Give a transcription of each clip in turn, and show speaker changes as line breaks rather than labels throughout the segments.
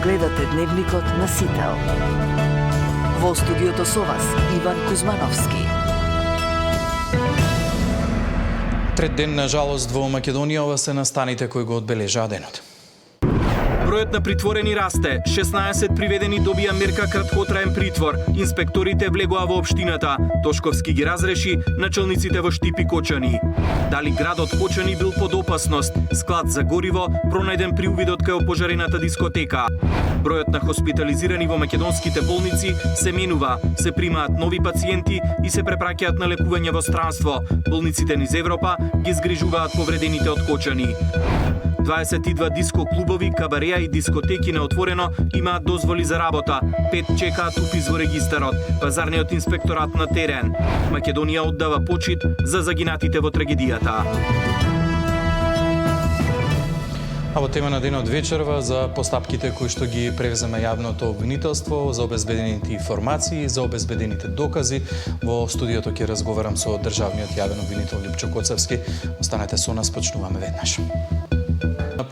Гледате Дневникот на Сител. Во студиото со вас Иван Кузмановски.
Трет ден на жалост во Македонија, ова се настаните кои го одбележаа денот.
Бројот на притворени расте. 16 приведени добија мерка краткотраен притвор. Инспекторите влегоа во општината. Тошковски ги разреши начелниците во Штип и Кочани. Дали градот Кочани бил под опасност? Склад за гориво пронајден при увидот кај опожарената дискотека. Бројот на хоспитализирани во македонските болници се менува, се примаат нови пациенти и се препраќаат на лекување во странство. Болниците низ Европа ги згрижуваат повредените од Кочани. 22 диско клубови, кабареа и дискотеки на отворено имаат дозволи за работа. 5 чекаат упис во регистарот. Пазарниот инспекторат на терен. Македонија оддава почит за загинатите во трагедијата.
А во тема на денот вечерва за постапките кои што ги превзема јавното обвинителство, за обезбедените информации, за обезбедените докази. Во студиото ќе разговарам со државниот јавен обвинител Лјупчо Коцевски. Останете со нас, почнуваме веднаш.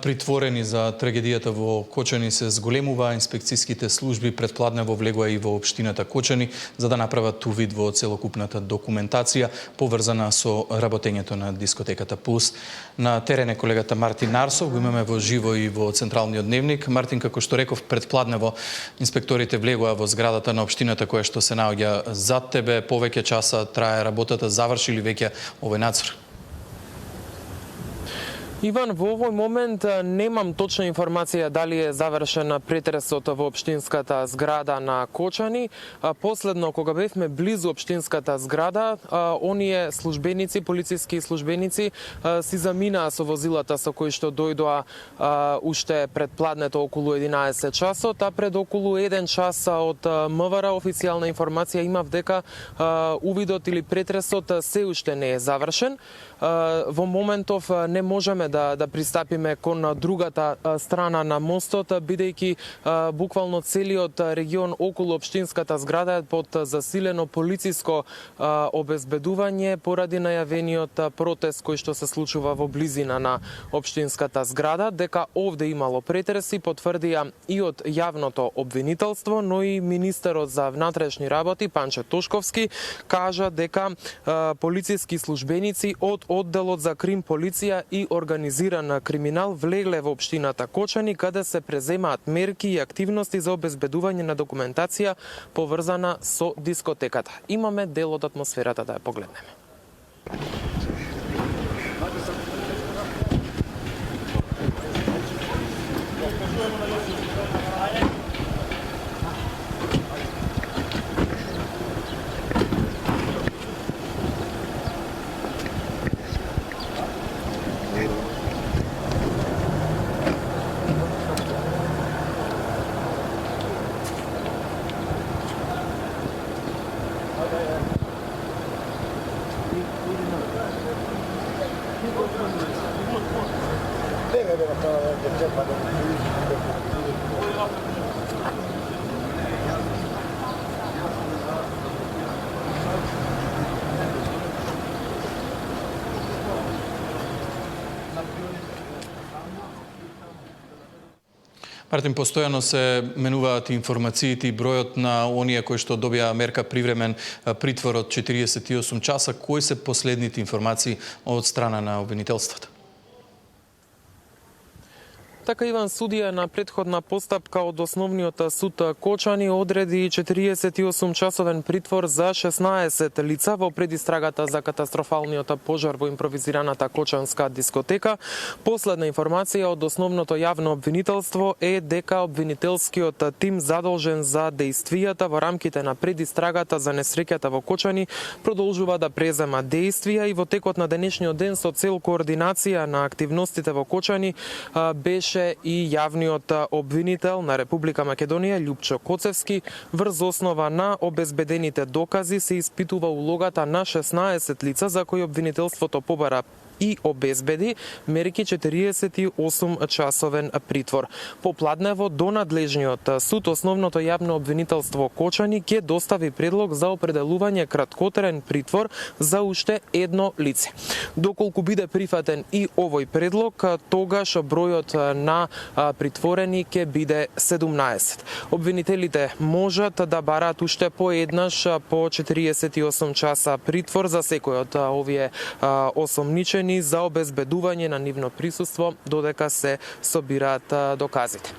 Притворени за трагедијата во Кочани се зголемува, инспекцијските служби предпладнево влегоа и во општината Кочани за да направат увид во целокупната документација поврзана со работењето на дискотеката Пулс. На терен е колегата Мартин Нарсов, го имаме во живо и во Централниот дневник. Мартин, како што реков, предпладнево инспекторите влегоа во зградата на општината која што се наоѓа зад тебе. Повеќе часа трае работата, заврши ли веќе овој надзор?
Иван, во овој момент немам точна информација дали е завршен претресот во општинската зграда на Кочани. Последно, кога бевме близу општинската зграда, оние службеници, полициски службеници, си заминаа со возилата со кои што дојдоа уште пред пладнето околу 11 часот, а пред околу 1 час од МВР официјална информација имав дека увидот или претресот се уште не е завршен. Во моментов не можеме да пристапиме кон другата страна на мостот, бидејќи буквално целиот регион околу општинската зграда е под засилено полициско обезбедување поради најавениот протест кој што се случува во близина на општинската зграда. Дека овде имало претреси потврдија и од јавното обвинителство, но и министерот за внатрешни работи Панче Тошковски кажа дека полициски службеници од одделот за крим полиција и организиран криминал влегле во општината Кочани, каде се преземаат мерки и активности за обезбедување на документација поврзана со дискотеката. Имаме дел од атмосферата да ја погледнеме.
Мартин, постојано се менуваат информациите и бројот на оние кои што добија мерка привремен притвор од 48 часа. Кои се последните информации од страна на обвинителството?
Така, Иван, судија на претходна постапка од Основниот суд Кочани одреди 48 часовен притвор за 16 лица во предистрагата за катастрофалниот пожар во импровизираната Кочанска дискотека. Последна информација од Основното јавно обвинителство е дека обвинителскиот тим задолжен за дејствијата во рамките на предистрагата за несреќата во Кочани продолжува да презема дејствија и во текот на денешниот ден со цел координација на активностите во Кочани беше и јавниот обвинител на Република Македонија Лјупчо Коцевски. Врз основа на обезбедените докази се испитува улогата на 16 лица за кои обвинителството побара и обезбеди мерки 48-часовен притвор. Попладнево до надлежниот суд основното јавно обвинителство Кочани ќе достави предлог за определување краткотраен притвор за уште едно лице. Доколку биде прифатен и овој предлог, тогаш бројот на притворени ќе биде 17. Обвинителите можат да бараат уште поеднаш по 48 часа притвор за секој од овие осомничени за обезбедување на нивно присуство додека се собираат доказите.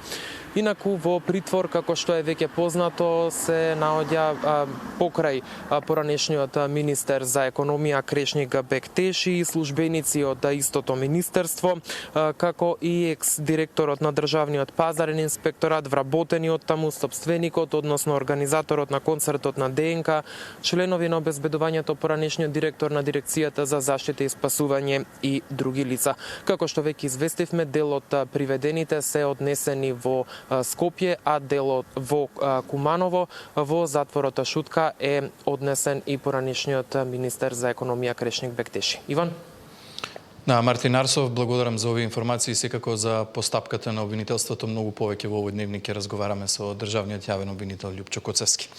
Инаку во притвор, како што е веќе познато, се наоѓа покрај поранешниот министер за економија Крешник Бектеши и службеници од истото министерство, како и екс-директорот на Државниот пазарен инспекторат, вработениот таму собственикот, односно организаторот на концертот на ДНК, членови на обезбедувањето поранешниот директор на дирекцијата за заштита и спасување и други лица. Како што веќе известивме, дел од приведените се однесени во Скопје, а делот во Куманово во затворот Шутка е однесен и поранешниот министер за економија Крешник Бектеши. Иван?
Да, Мартин Арсов, благодарам за овие информации, секако за постапката на обвинителството. Многу повеќе во овој дневник ќе разговараме со државниот јавен обвинител Љупчо Коцевски.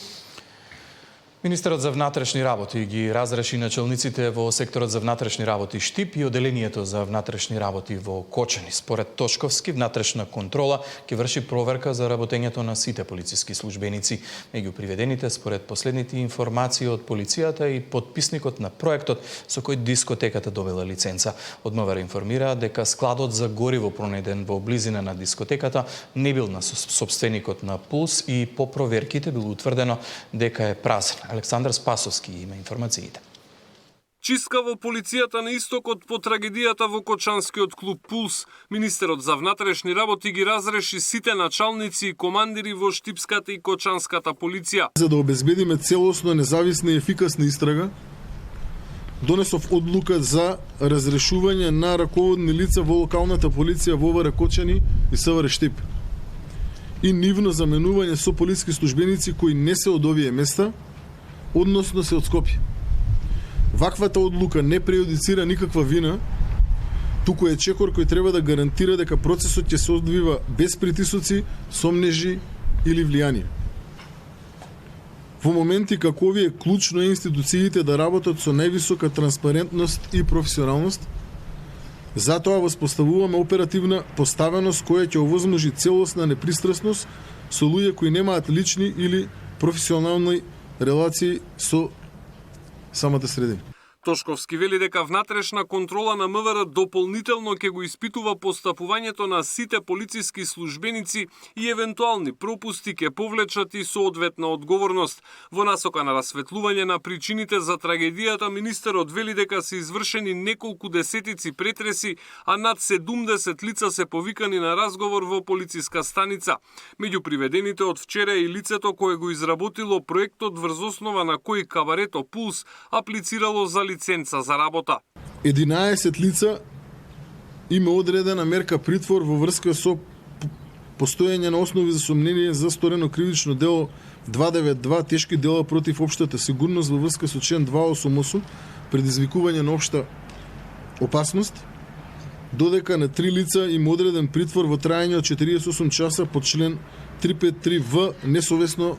Министерот за внатрешни работи ги разреши началниците во секторот за внатрешни работи Штип и оделението за внатрешни работи во Кочани. Според Тошковски, внатрешна контрола ќе врши проверка за работењето на сите полициски службеници. Меѓу приведените, според последните информации од полицијата и подписникот на проектот со кој дискотеката добила лиценца. Од МВР информира дека складот за гориво пронајден во близина на дискотеката не бил на собственикот на Пулс и по проверките било утврдено дека е празен. Александар Спасовски има информациите.
Чистка во полицијата на истокот по трагедијата во Кочанскиот клуб Пулс. Министерот за внатрешни работи ги разреши сите началници и командири во Штипската и Кочанската полиција.
За да обезбедиме целосно, независна и ефикасна истрага, донесов одлука за разрешување на раководни лица во локалната полиција во ВР Кочани и СВР Штип и нивно заменување со полиски службеници кои не се од овие места, односно се од Скопје. Ваквата одлука не прејудицира никаква вина, туку е чекор кој треба да гарантира дека процесот ќе се одвива без притисоци, сомнежи или влијание. Во моменти како овие клучно е институциите да работат со највисока транспарентност и професионалност, затоа воспоставуваме оперативна поставеност која ќе овозможи целосна непристрасност со луѓе кои немаат лични или професионални релации со самата средина.
Тошковски вели дека внатрешна контрола на МВР дополнително ќе го испитува постапувањето на сите полициски службеници и евентуални пропусти ќе повлечат и соодветна одговорност. Во насока на расветлување на причините за трагедијата, министерот вели дека се извршени неколку десетици претреси, а над 70 лица се повикани на разговор во полициска станица. Меѓу приведените од вчера и лицето кое го изработило проектот врз основа на кој кабарето Пулс аплицирало за лиценца за работа.
11 лица има одредена мерка притвор во врска со постоење на основи за сомнение за сторено кривично дело 292 тешки дела против општата сигурност во врска со член 288 предизвикување на општа опасност, додека на 3 лица има одреден притвор во траење од 48 часа по член 353В несовесно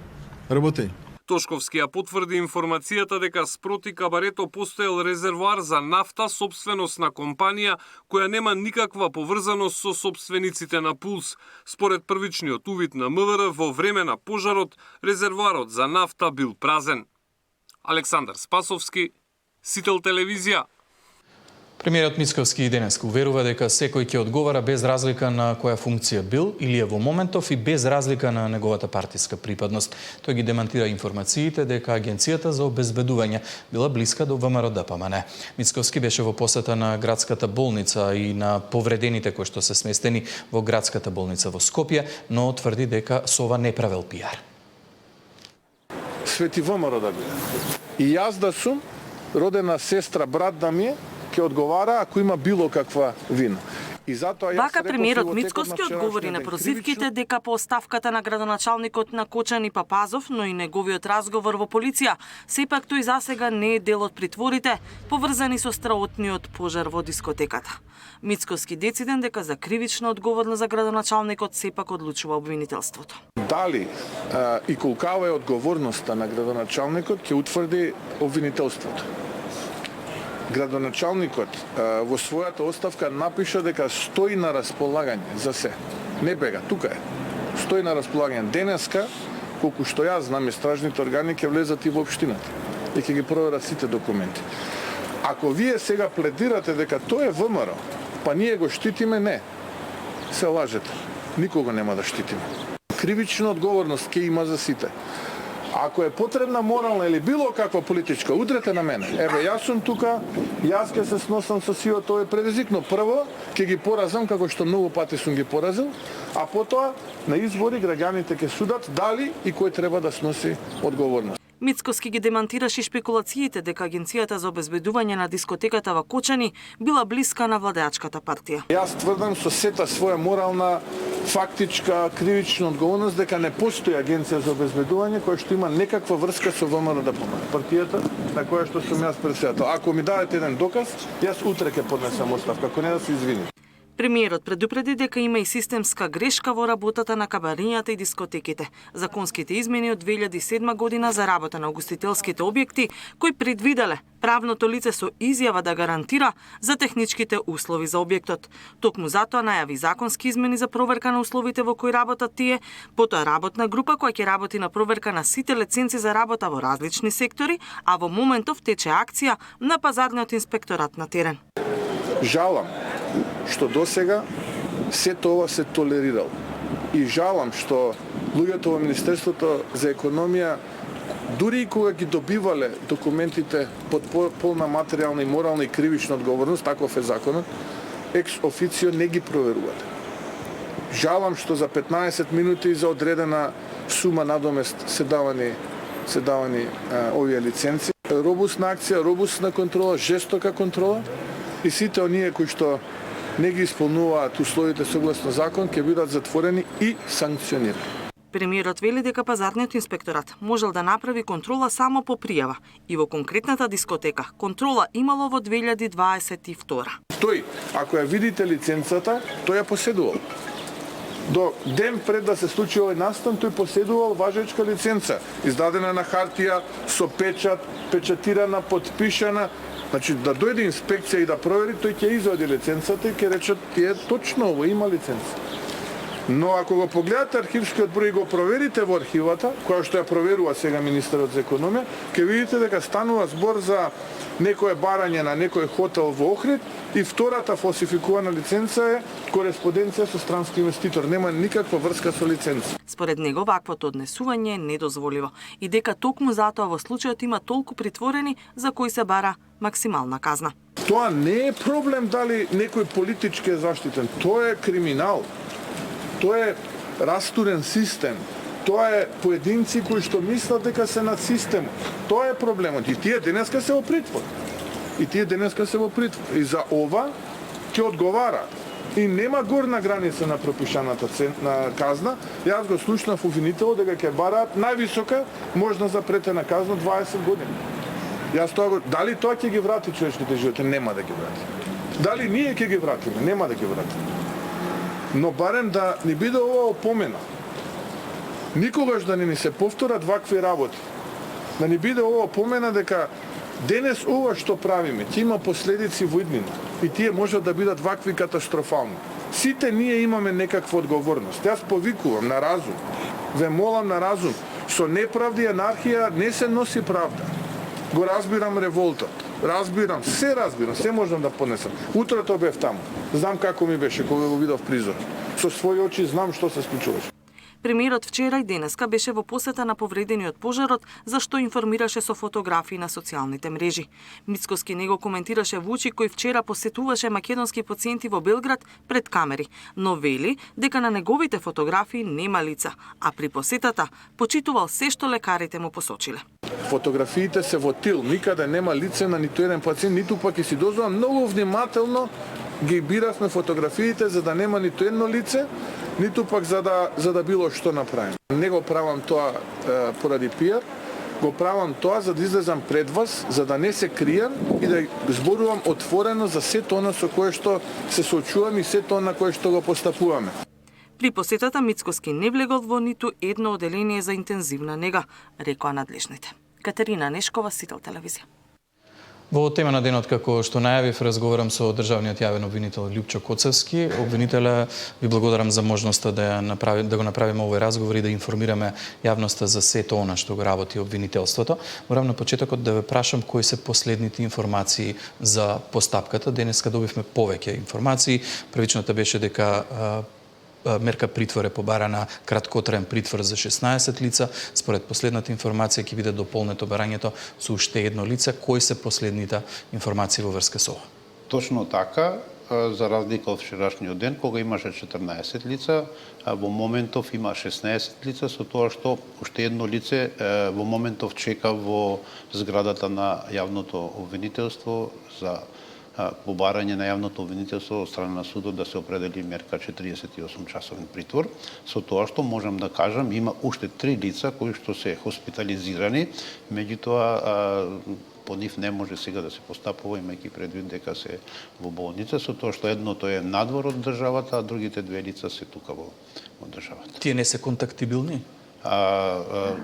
работење.
Тошковски ја потврди информацијата дека спроти кабарето постоел резервоар за нафта, собственост на компанија која нема никаква поврзаност со собствениците на Пулс. Според првичниот увид на МВР во време на пожарот, резервоарот за нафта бил празен. Александар Спасовски, Сител телевизија.
Премиерот Мицковски и денеска уверува дека секој ќе одговара без разлика на која функција бил или е во моментов и без разлика на неговата партиска припадност. Тој ги демантира информациите дека Агенцијата за обезбедување била блиска до ВМРО ДПМН. Мицковски беше во посета на градската болница и на повредените кои што се сместени во градската болница во Скопје, но тврди дека со ова не правел пиар.
Свети ВМРО да биде. И јас да сум родена сестра, брат да ми е, ќе одговара ако има било каква вина.
Вака премиерот Мицкоски одговори на прозивките дека по оставката на градоначалникот на Кочани Папазов, но и неговиот разговор во полиција, сепак тој засега не е дел од притворите, поврзани со страотниот пожар во дискотеката. Мицкоски дециден дека за кривична одговорност за градоначалникот сепак одлучува обвинителството.
Дали и колкава е одговорноста на градоначалникот ќе утврди обвинителството. Градоначалникот во својата оставка напиша дека стои на располагање за се. Не бега, тука е. Стои на располагање. Денеска, колку што јас знам, истражните органи ќе влезат и во општината и ќе ги проверат сите документи. Ако вие сега пледирате дека тоа е ВМРО, па ние го штитиме, не. Се лажете. Никого нема да штитиме. Кривична одговорност ќе има за сите. Ако е потребна морална или било каква политичка, удрете на мене. Еве, јас сум тука, јас ќе се сносам со сиот овој предизвик, но прво ќе ги поразам како што многу пати сум ги поразил, а потоа на избори граѓаните ќе судат дали и кој треба да сноси одговорност.
Мицкоски ги демантираше шпекулациите дека Агенцијата за обезбедување на дискотеката во Кочани била блиска на владеачката партија.
Јас тврдам со сета своја морална, фактичка, кривична одговорност дека не постои Агенција за обезбедување која што има некаква врска со ВМРО да помага. Партијата на која што сум јас претседател. Ако ми дадете еден доказ, јас утре ќе поднесам оставка, ако не да се извини.
Премиерот предупреди дека има и системска грешка во работата на кабарењата и дискотеките. Законските измени од 2007 година за работа на угостителските објекти, кои предвиделе правното лице со изјава да гарантира за техничките услови за објектот. Токму затоа најави законски измени за проверка на условите во кои работат тие, потоа работна група која ќе работи на проверка на сите лиценци за работа во различни сектори, а во моментов тече акција на пазарниот инспекторат на терен.
Жалам што досега се тоа се толерирал. И жалам што луѓето во Министерството за економија, дури и кога ги добивале документите под полна материјална и морална и кривична одговорност, таков е законот, екс официо не ги проверувате. Жалам што за 15 минути за одредена сума надомест се давани овие лиценци. Робусна акција, робусна контрола, жестока контрола и сите оние кои што не ги исполнуваат условите согласно закон ќе бидат затворени и санкционирани.
Премиерот вели дека пазарниот инспекторат можел да направи контрола само по пријава и во конкретната дискотека контрола имало во 2022.
Тој, ако ја видите лиценцата, тој ја поседувал. До ден пред да се случи овој настан, тој поседувал важечка лиценца, издадена на хартија, со печат, печатирана, подпишана. Значи, да дојде инспекција и да провери, тој ќе извади лиценцата и ќе речат, тие точно ово има лиценца. Но ако го погледате архивскиот број и го проверите во архивата, која што ја проверува сега министерот за економија, ќе видите дека станува збор за некое барање на некој хотел во Охрид и втората фалсификувана лиценца е кореспонденција со странски инвеститор. Нема никаква врска со лиценца.
Според него, ваквото однесување е недозволиво и дека токму затоа во случајот има толку притворени за кои се бара максимална казна.
Тоа не е проблем дали некој политички е заштитен. Тоа е криминал. Тоа е растурен систем. Тоа е поединци кои што мислат дека се над системот. Тоа е проблемот. И тие денеска се во притвор. И за ова ќе одговара. И нема горна граница на пропишаната на казна. Јас го слушнав обвинителот дека ќе бараат највисока можна запретена казна 20 години. Дали тоа ќе ги врати човечките животи? Нема да ги врати. Дали ние ќе ги вратиме? Нема да ги вратиме. Но барем да ни биде ова опомена. Никогаш да не ни се повторат вакви работи. Да ни биде ова опомена дека денес ова што правиме ќе има последици во иднина и тие можат да бидат вакви катастрофални. Сите ние имаме некаква одговорност. Јас повикувам на разум. Ве молам на разум. Со неправда и анархија не се носи правда. Го разбирам револтот. Се можам да понесам. Утрото бев таму. Знам како ми беше кога го видов призор. Со своји очи знам што се случуваше.
Премиерот вчера и денеска беше во посета на повредениот пожарот, за што информираше со фотографии на социјалните мрежи. Мицкоски него коментираше Вучи кој вчера посетуваше македонски пациенти во Белград пред камери, но вели дека на неговите фотографии нема лица, а при посетата почитувал се што лекарите му посочиле.
Фотографиите се во тил, никаде нема лице на ниту еден пациент, ниту пак и си дозволам многу внимателно ги биравме фотографиите за да нема ниту едно лице, ниту пак за да било што направим. Не го правам тоа поради пиар, го правам тоа за да излезам пред вас, за да не се кријам и да зборувам отворено за сето она со кое што се соочуваме и сето она кое што го постапуваме.
При посетата Мицкоски не влегол во ниту едно оделение за интензивна нега, рекоа надлежните. Катерина Нешкова, Сител телевизија.
Во тема на денот, како што најавив, разговарам со државниот јавен обвинител Љупчо Коцевски. Обвинителя, ви благодарам за можноста да го направиме овој разговор и да информираме јавноста за сето она што го работи обвинителството. Морам на почетокот да ве прашам кои се последните информации за постапката. Денеска добивме повеќе информации. Првичната беше дека мерка притвор е побарана, краткотраен притвор за 16 лица. Според последната информација ќе биде дополнето барањето со уште едно лице. Кои се последните информации во врска со ова?
Точно така, за разлика од вчерашниот ден, кога имаше 14 лица, во моментов има 16 лица, со тоа што уште едно лице во моментов чека во зградата на јавното обвинителство за побарање на јавното обвинителство од страна на судот да се определи мерка 48 часовен притвор. Со тоа што можам да кажам, има уште 3 лица кои што се хоспитализирани, меѓутоа по нив не може сега да се постапува, имајќи предвид дека се во болница, со тоа што едното е надвор од државата, а другите 2 лица се тука во државата.
Тие не се контактибилни?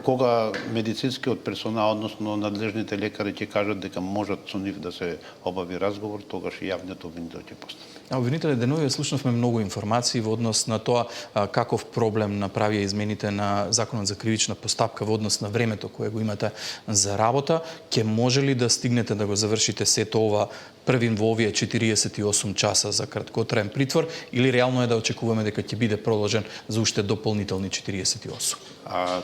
Кога медицинскиот персонал, односно надлежните лекари ќе кажат дека можат со нив да се обави разговор, тогаш и јавниот обвинител ќе постапи.
Обвинителе, денови слушнавме многу информации во однос на тоа каков проблем направија измените на Законот за кривична постапка во однос на времето кое го имате за работа. Ќе може ли да стигнете да го завршите сето ова првин во овие 48 часа за краткотраен притвор или реално е да очекуваме дека ќе биде продолжен за уште дополнителни 48?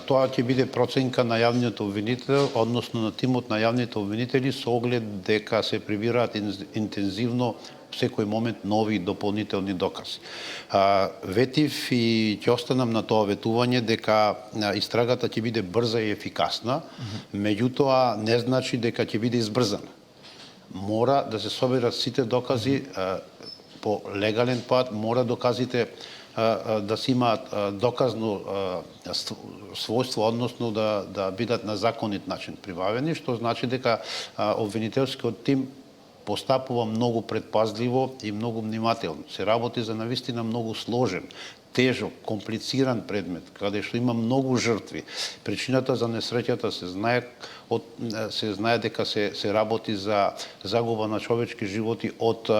Тоа ќе биде проценка на јавниот обвинител, односно на тимот на јавните обвинители со оглед дека се прибираат интензивно секој момент нови дополнителни докази. Ветив и ќе останам на тоа ветување дека истрагата ќе биде брза и ефикасна, меѓутоа не значи дека ќе биде избрзана. Мора да се соберат сите докази по легален пат, мора доказите да се имаат доказно својство, односно да бидат на законит начин прибавени, што значи дека обвинителскиот тим постапува многу предпазливо и многу внимателно. Се работи за навистина многу сложен, тежок, комплициран предмет, каде што има многу жртви. Причината за несреќата се знае дека се работи за загуба на човечки животи од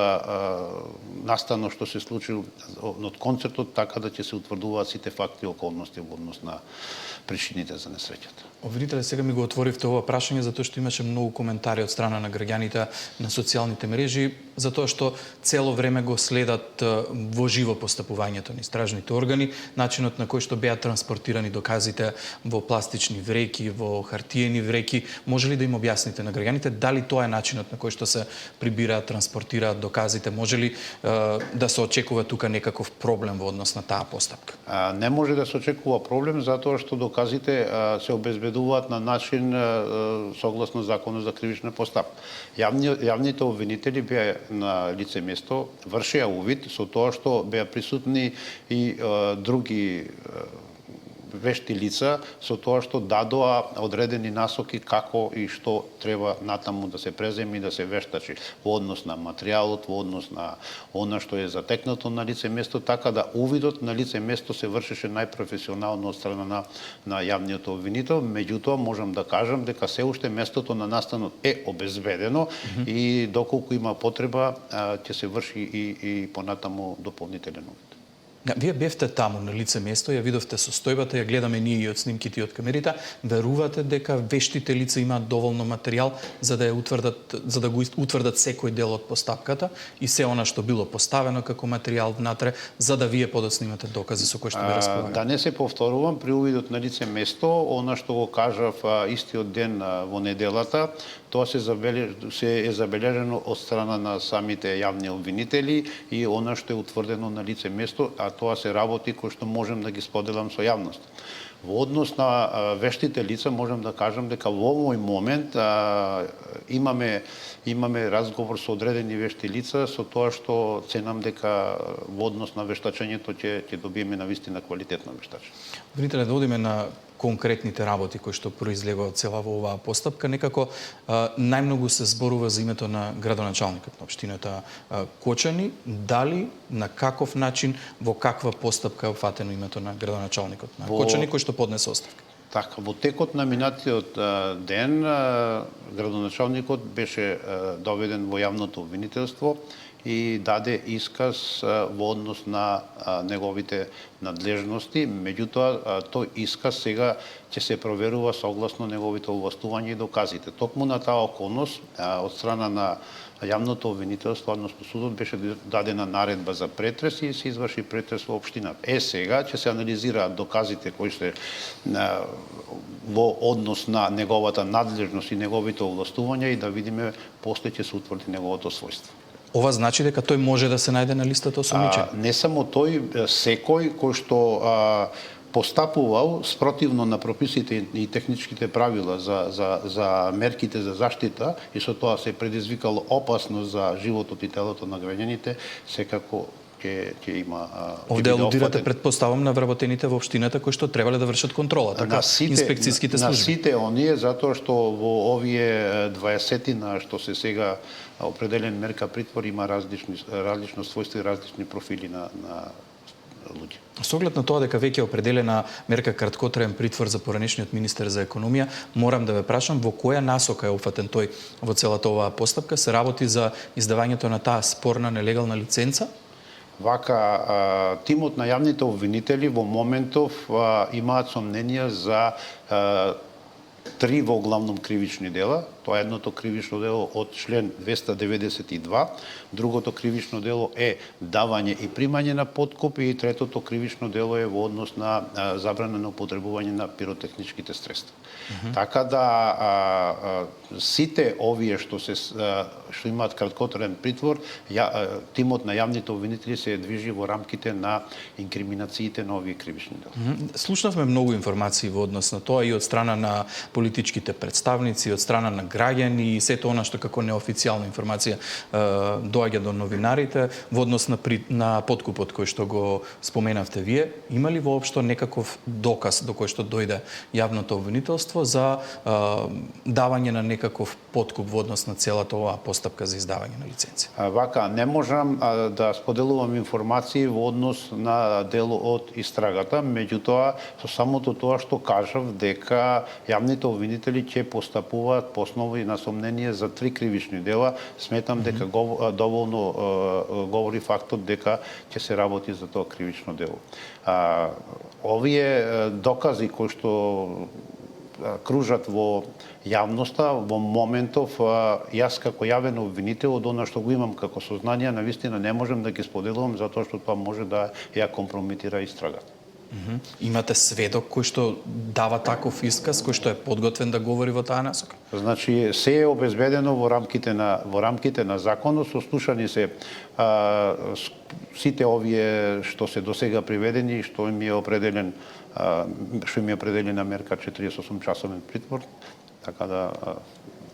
настано што се случил од концертот, така да ќе се утврдуваат сите факти и околности во однос на причините за несреќата.
Обвинителе, сега ми го отворивте ова прашање затоа што имаше многу коментари од страна на граѓаните на социјалните мрежи, затоа што цело време го следат во живо постапувањето на истражните органи, начинот на кој што беа транспортирани доказите во пластични вреки, во хартиени вреки. Може ли да им објасните на граѓаните дали тоа е начинот на кој што се прибираат, транспортираат доказите? Може ли да се очекува тука некаков проблем во однос на таа постапка?
Не може да се очекува проблем затоа што доказите се обезбедуваат на начин согласно Законот за кривична постапка. Јавните обвинители беа на лице место, вршеа увид со тоа што беа присутни и други вешти лица, со тоа што дадоа одредени насоки како и што треба натаму да се преземи и да се вештачи во однос на материјалот, во однос на она што е затекнато на лице место, така да увидот на лице место се вршеше најпрофесионално од страна на јавниот обвинител. Меѓутоа можам да кажам дека се уште местото на настанот е обезбедено и доколку има потреба ќе се врши и понатаму дополнителен увид.
Вие бевте таму на лице место, ја видовте состојбата, ја гледаме ние и од снимките и од камерите. Верувате дека вештите лица имаат доволно материјал за да го утврдат секој дел од постапката и се она што било поставено како материјал внатре, за да вие подоцна имате докази со кои што ви располагате? Да
не се повторувам, при увидот на лице место, она што го кажав истиот ден во неделата, тоа се е забележено од страна на самите јавни обвинители и она што е утврдено на лице место, а тоа се работи кои што можем да ги споделам со јавност. Во однос на вештите лица можам да кажам дека во овој момент имаме разговор со одредени вешти лица со тоа што ценам дека во однос на вештачењето ќе добиеме навистина квалитетно вештачење.
Обвинителе, да одиме на конкретните работи кои што произлегува цела во оваа постапка, некако најмногу се зборува за името на градоначалникот на општината Кочани. Дали, на каков начин, во каква постапка е опфатено името на градоначалникот на Кочани кој што поднесе оставка?
Така, во текот на минатиот ден градоначалникот беше доведен во јавното обвинителство и даде исказ во однос на неговите надлежности, меѓутоа тој исказ сега ќе се проверува согласно неговите овластувања и доказите. Токму на таа околност од страна на јавното обвинителство, односно судот, беше дадена наредба за претрес и се изврши претрес во општината. Сега ќе се анализираат доказите кои се во однос на неговата надлежност и неговите овластувања и да видиме после ќе се утврди неговото својство.
Ова значи дека тој може да се најде на листата осомничен?
Не само тој, секој кој што постапувал спротивно на прописите и техничките правила за мерките за заштита и со тоа се предизвикало опасност за животот и телото на граѓаните, секако ќе има
Овде алудирате, предпоставам, на вработените во општината кои што требале да вршат контрола, така инспекцијските служби. На
сите оние, затоа што во овие 20-тина што се сега определен мерка притвор има различно својство и различни профили на луѓе.
Со оглед на тоа дека веќе е определена мерка краткотраен притвор за поранешниот министер за економија, морам да ве прашам во која насока е опфатен тој во целата оваа постапка? Се работи за издавањето на таа спорна нелегална лиценца?
Вака, тимот на јавните обвинители во моментов имаат сомненија за 3 во главном кривични дела. Тоа е едното кривично дело од член 292, другото кривично дело е давање и примање на подкуп и третото кривично дело е во однос на забрана на употребување на пиротехничките средства. Така да сите овие што имаат краткотраен притвор, тимот на јавните обвинители се движи во рамките на инкриминациите на овие кривични дела.
Слушнавме многу информации во однос на тоа и од страна на политичките представници, од страна на граѓани и сето она што како неофицијална информација доаѓа до новинарите во однос на подкупот кој што го споменавте вие. Има ли воопшто некаков доказ до кој што дојде јавното обвинителство за давање на некаков подкуп во однос на целата оваа постапка за издавање на лиценција?
Вака, не можам да споделувам информации во однос на дело од истрагата, меѓутоа со самото тоа што кажав дека јавните обвинители ќе постапуваат по основа и на сомнение за 3 кривични дела, сметам дека доволно говори фактот дека ќе се работи за тоа кривично дело. Овие докази кои што кружат во јавноста, во моментов јас како јавен обвинител од она што го имам како сознание, навистина не можем да ги споделувам затоа што тоа може да ја компрометира истрагата.
Имате сведок кој што дава таков исказ, кој што е подготвен да говори во таа насока?
Значи, се е обезбедено во рамките на законот, сослушани се сите овие што се досега приведени, што им е определена мерка 48 часовен притвор, така да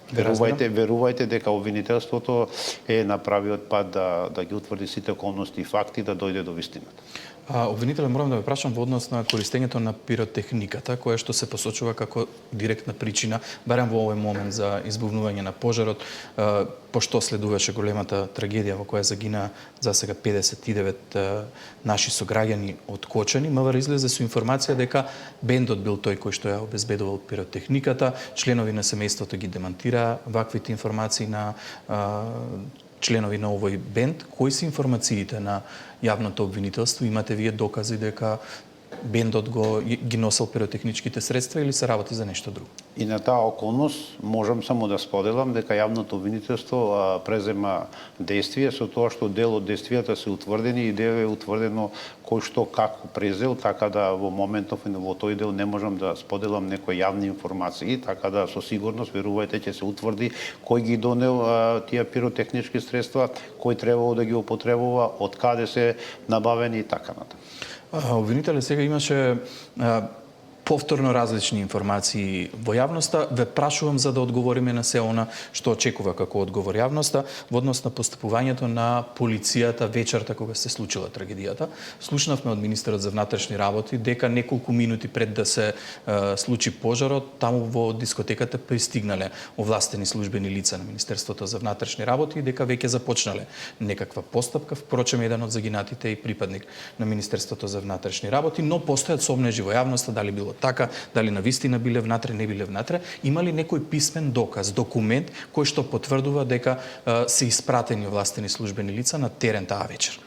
верувајте дека обвинителството е на правиот пат да ги утврди сите околности и факти да дојде до вистината.
Обвинителе, морам да ве прашам во однос на користењето на пиротехниката, која што се посочува како директна причина, барем во овој момент за избувнување на пожарот, пошто следуваше големата трагедија во која загина за сега 59 наши сограѓани од Кочани. МВР излезе со информација дека бендот бил тој кој што ја обезбедувал пиротехниката, членови на семејството ги демантира ваквите информации на членови на овој бенд. Кои се информациите на јавното обвинителство? Имате вие докази дека бендот ги носел пиротехничките средства или се работи за нешто друго?
И на таа околност можам само да споделам дека јавното обвинителство презема действие со тоа што дел од действијата се утврдени и дел е утврдено кој што како презел, така да во моментов и во тој дел не можам да споделам некои јавни информации, така да со сигурност верувајте ќе се утврди кој ги донел тие пиротехнички средства, кој требало да ги употребува, од каде се набавени и така натаму.
Обвинителе, сега имаше повторно различни информации во јавноста. Ве прашувам за да одговориме на се она што очекува како одговор јавноста во однос на постапувањето на полицијата вечерта кога се случила трагедијата. Слушнавме од министерот за внатрешни работи дека неколку минути пред да се случи пожарот, таму во дискотеката пристигнале овластени службени лица на Министерството за внатрешни работи и дека веќе започнале некаква постапка. Впрочем, еден од загинатите и припадник на Министерството за внатрешни работи, но постојат сомнежи во јавноста дали било така, дали навистина биле внатре, не биле внатре. Има ли некој писмен доказ, документ кој што потврдува дека се испратени овластени службени лица на терен таа вечер?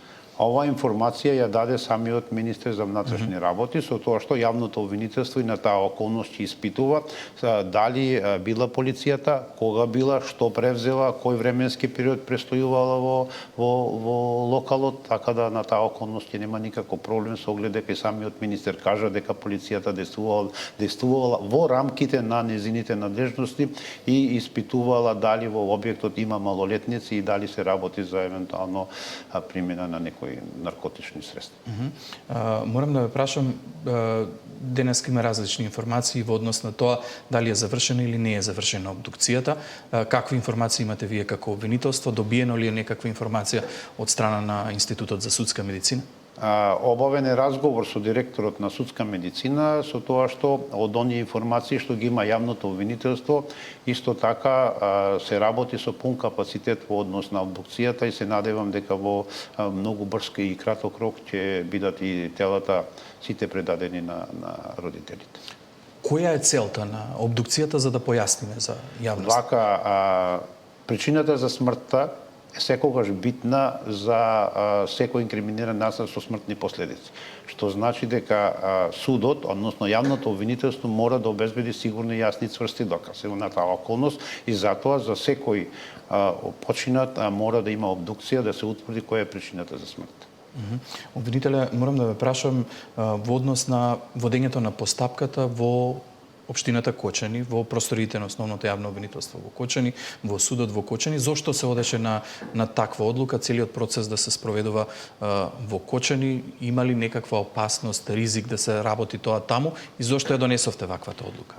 Ова информација ја даде самиот министер за внатрешни работи, со тоа што јавното обвинителство и на таа околност ќе испитува дали била полицијата, кога била, што превзела, кој временски период престојувала во локалот, така да на таа околност ќе нема никаков проблем со оглед дека и самиот министер кажа дека полицијата действувала во рамките на незините надлежности и испитувала дали во објектот има малолетници и дали се работи за евентуално примена на некои наркотични средства.
Морам да ве прашам, денеска има различни информации во однос на тоа дали е завршена или не е завршена обдукцијата. Какви информации имате вие како обвинителство? Добиено ли е некаква информација од страна на Институтот за судска медицина?
Обавен е разговор со директорот на судска медицина со тоа што од оние информации што ги има јавното обвинителство, исто така се работи со пун капацитет во однос на обдукцијата и се надевам дека во многу брз и краток рок ќе бидат и телата сите предадени на родителите.
Која е целта на обдукцијата, за да појасниме за јавност?
Вака, причината за смртта е секогаш битна за секој инкриминиран насилник со смртни последици. Што значи дека судот, односно јавното обвинителство, мора да обезбеди сигурни, јасни, цврсти докази на таа околност и затоа за секој починат мора да има обдукција да се утврди која е причината за смрт.
Обвинителе, морам да ве прашам во однос на водењето на постапката во општината Кочани, во просториите на основното јавно обвинителство во Кочани, во судот во Кочани, зошто се одеше на таква одлука, целиот процес да се спроведува во Кочани? Има ли некаква опасност, ризик да се работи тоа таму и зошто ја донесовте ваквата одлука?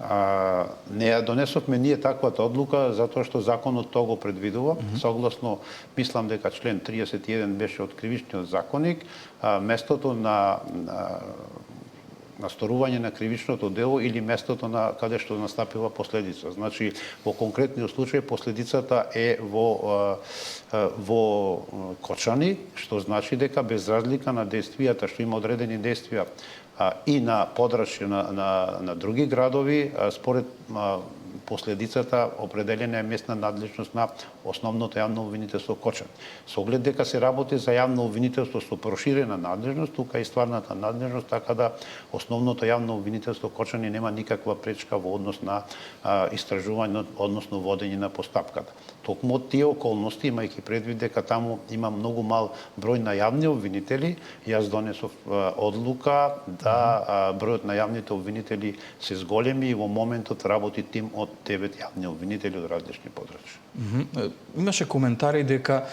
Не ја донесовме ние таквата одлука затоа што законот тоа го предвидува. Согласно, мислам дека член 31 беше од кривичниот законник, местото на насторување на кривичното дело или местото на каде што настапила последица. Значи, во конкретниот случај последицата е во Кочани, што значи дека без разлика на действијата, што има одредени действија и на подрачје на други градови, според последицата определена е местна надлежност на основното јавно обвинителство Кочани. Со оглед дека се работи за јавно обвинителство со проширена надлежност, тука и стварната надлежност, така да основното јавно обвинителство Кочани нема никаква пречка во однос на истражување, односно водење на постапката. Токму од тие околности, имајќи предвид дека таму има многу мал број на јавни обвинители, јас донесов одлука да бројот на јавните обвинители се зголеми и во моментот работи тим од 9 јавни обвинители од различни подрачја.
Имаше коментари дека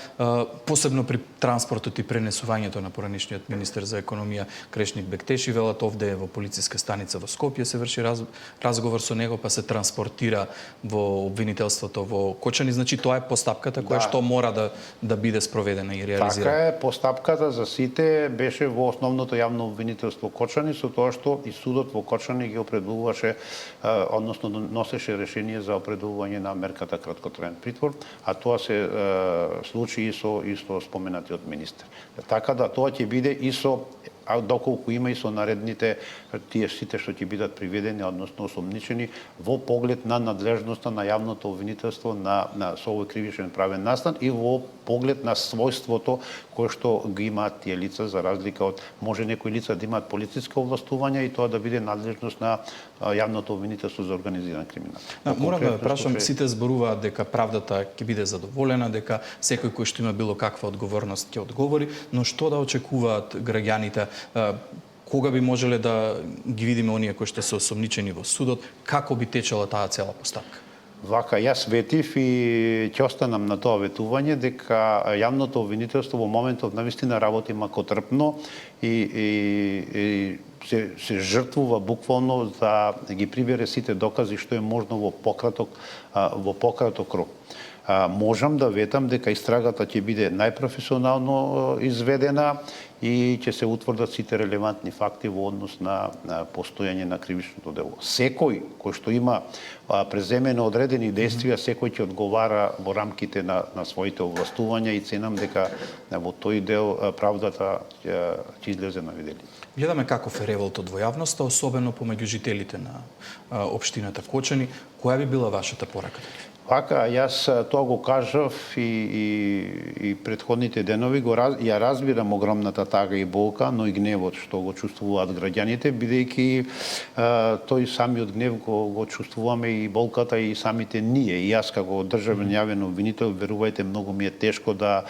посебно при транспортот и пренесувањето на поранишниот министер за економија Крешник Бектеши, велат овде во полициска станица во Скопје се врши разговор со него, па се транспортира во обвинителството во Кочани. Значи тоа е постапката која што мора да биде спроведена и реализирана.
Така е, постапката за сите беше во основното јавно обвинителство Кочани, со тоа што и судот во Кочани ги определуваше, односно носеше решение за определување на мерката краткотраен притвор, а тоа се случи и со споменатиот министер. Така да тоа ќе биде и со доколку има и со наредните тие сите што ќе бидат приведени, односно осомничени во поглед на надлежноста на јавното обвинителство на со овој кривичен правен настан и во поглед на својството кое што ги имаат тие лица, за разлика од може некои лица да имаат полициско овластување и тоа да биде надлежност на јавното обвинителство за организиран криминал.
Морам да прашам, сите зборуваат дека правдата ќе биде задоволена, дека секој кој што има било каква одговорност ќе одговори, но што да очекуваат граѓаните? Кога би можеле да ги видиме оние кои што се осомничени во судот, како би течела таа цела постапка?
Вака, јас ветив и ќе останам на тоа ветување дека јавното обвинителство во моментов навистина работи макотрпно и се жртвува буквално да ги прибере сите докази што е можно во пократок рок. Можам да ветам дека истрагата ќе биде најпрофесионално изведена и ќе се утврдат сите релевантни факти во однос на постојање на кривичното дело. Секој кој што има преземено одредени действија, секој ќе одговара во рамките на своите овластувања и ценам дека во тој дел правдата ќе излезе на видело.
Гледаме каков е револтот во јавноста, особено помеѓу жителите на општината Кочани. Која би била вашата порака?
Вака, јас тоа го кажав и предходните денови, ја разбирам огромната тага и болка, но и гневот што го чувствуваат граѓаните, бидејќи тој самиот гнев го чувствуваме и болката и самите ние. И јас како државен јавен обвинител, верувајте, многу ми е тешко да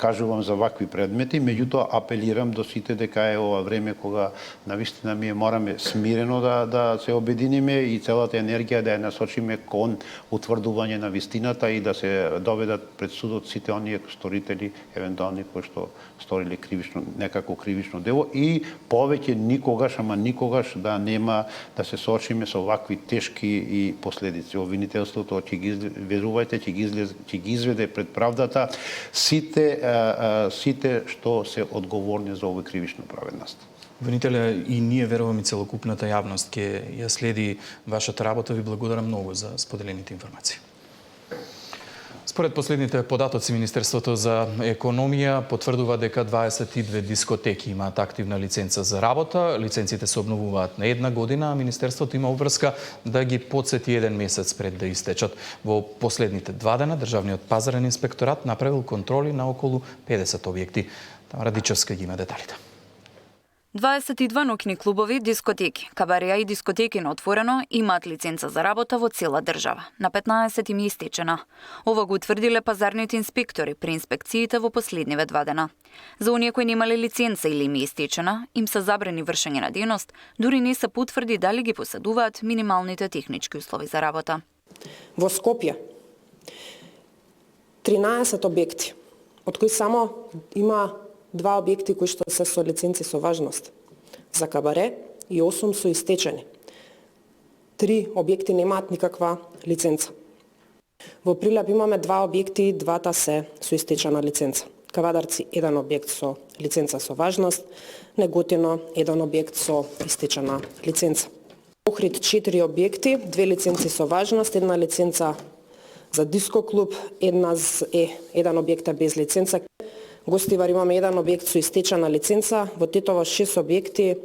кажувам за вакви предмети, меѓутоа апелирам до сите дека е ова време кога навистина ние мораме смирено да се обединиме и целата енергија да ја насочиме кон утврдување на вистината и да се доведат пред судот сите оние сторители, евентуални кои што сториле некако кривично дело и повеќе никогаш, ама никогаш да нема да се соочиме со вакви тешки и последици. Обвинителството верувајте, ќе ги изведе пред правдата сите што се одговорни за овој кривично правен настан.
Обвинителе, и ние веруваме целокупната јавност ќе ја следи вашата работа. Ви благодарам многу за споделените информации. Според последните податоци, Министерството за економија потврдува дека 22 дискотеки имаат активна лиценца за работа. Лиценците се обновуваат на 1 година, а Министерството има обврска да ги потсети 1 месец пред да истечат. Во последните 2 дена Државниот пазарен инспекторат направил контроли на околу 50 објекти. Тамара Дичевска ги има деталите.
22 ноќни клубови, дискотеки, кабареа и дискотеки на отворено имаат лиценца за работа во цела држава. На 15 им е истечена. Ова го утврдиле пазарните инспектори при инспекциите во последниве 2 дена. За оние кои немале лиценца или им е истечена, им се забрани вршење на дејност, дури не се потврди дали ги поседуваат минималните технички услови за работа.
Во Скопје 13 објекти, од кои само има 2 објекти кои што се со лиценци со важност за кабаре и 8 со истечени. 3 објекти немаат никаква лиценца. Во Прилеп имаме 2 објекти, 2 се со истечена лиценца. Кавадарци 1 објект со лиценца со важност, Неготино 1 објект со истечена лиценца. Охрид 4 објекти, 2 лиценци со важност, 1 лиценца за диско клуб, 1 објект без лиценца. Гостивар имаме 1 објект со истечена лиценца, во Тетово 6 објекти,